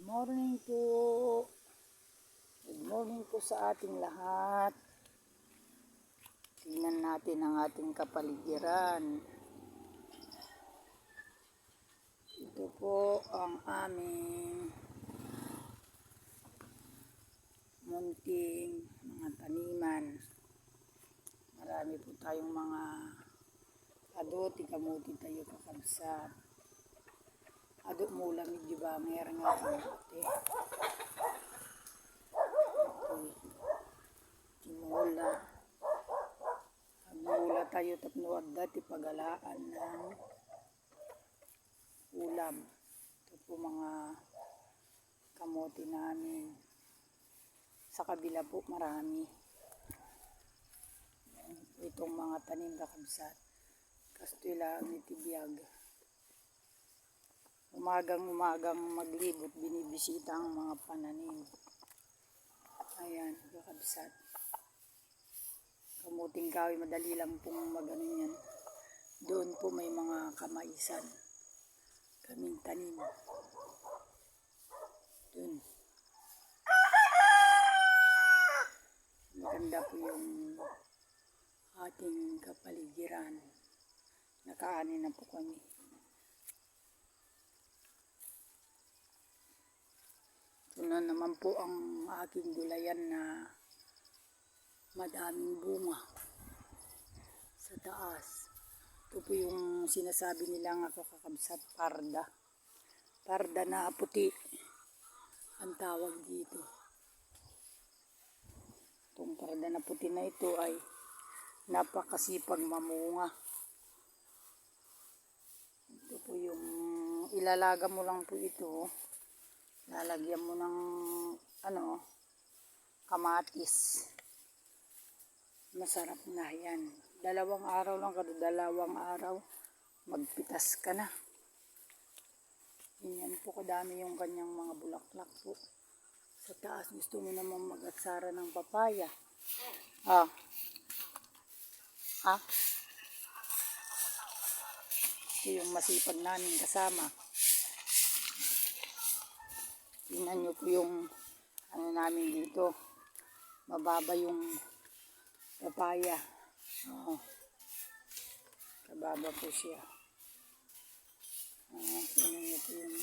Morning po. Good morning po sa ating lahat. Tingnan natin ang ating kapaligiran. Ito po ang aming munting mga taniman. Marami po tayong mga adote, kamuti tayo kakabsat. Ado mula medyo ba mayroon nga kamuti. Mula. Mula tayo tapnuwag dati pagalaan ng ulam. Ito po mga kamote namin. Sa kabila po marami. Itong mga tanim kakabsat. Kastila ang itibiyag. Umagang maglibot, binibisita ang mga pananim. Ayan, kakabsat. Kamuting kahoy, madali lang pong magano yan. Doon po may mga kamaisan. Kaming tanim. Doon. Maganda po yung ating kapaligiran. Nakaani na po kami. Ito na naman po ang aking gulayan na madaming bunga sa taas. Ito po yung sinasabi nila nga kakabsat, parda. Parda na puti ang tawag dito. Itong parda na puti na ito ay napakasipag mamunga. Ito po yung ilalaga mo lang po ito. Lalagyan mo ng kamatis. Masarap na yan. 2 araw lang kada 2 araw magpitas ka na. Yan po kadami yung kanyang mga bulaklak po. Sa taas gusto mo naman mag-atsara ng papaya. Ito yung masipag namin kasama. Tingnan nyo po yung namin dito. Mababa yung papaya. Kababa po siya. Tingnan nyo po yung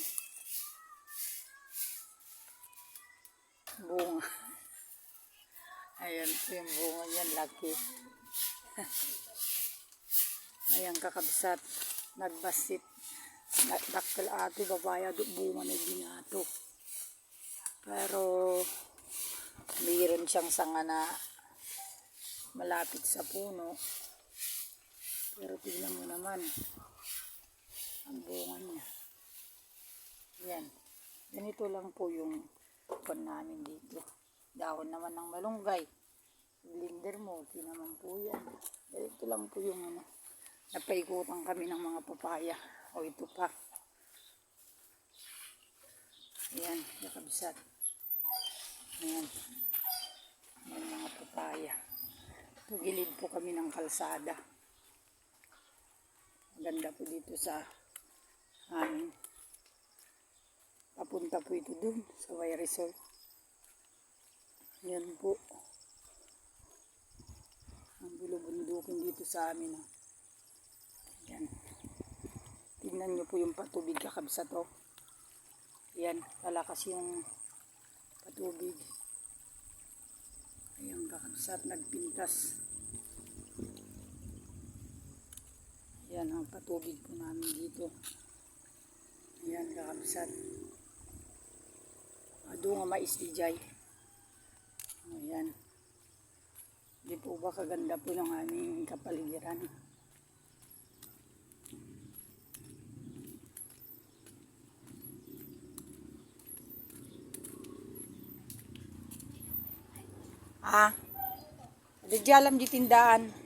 bunga. Ayan po yung bunga yan. Laki. Ayan kakabsat. Nagbasit. Daktal ato papaya. Bunga na ginato. Pero mayroon siyang sanga na malapit sa puno. Pero tignan mo naman ang bunga niya. Yan. Ganito lang po yung pan namin dito. Dahon naman ng malunggay. Blender mo, okay naman po yan. Ganito lang po yung napaikutan kami ng mga papaya. O ito pa. Ayan, kakabsat. Ayan. Ayan mga papaya. Gilid po kami ng kalsada. Maganda po dito sa amin. Papunta po ito dun sa Y Resort. Ayan po. Ang bulubundukin dito sa amin. Ayan. Tingnan nyo po yung patubig kakabsat o. Ayan, palakas yung patubig. Ayan kakabsat, nagpintas. Ayan ang patubig po namin dito. Ayan kakabsat. Ado nga mais di jay. Ayan. Di po ba kaganda po ng aming kapaligiran. Di alam di tindaan.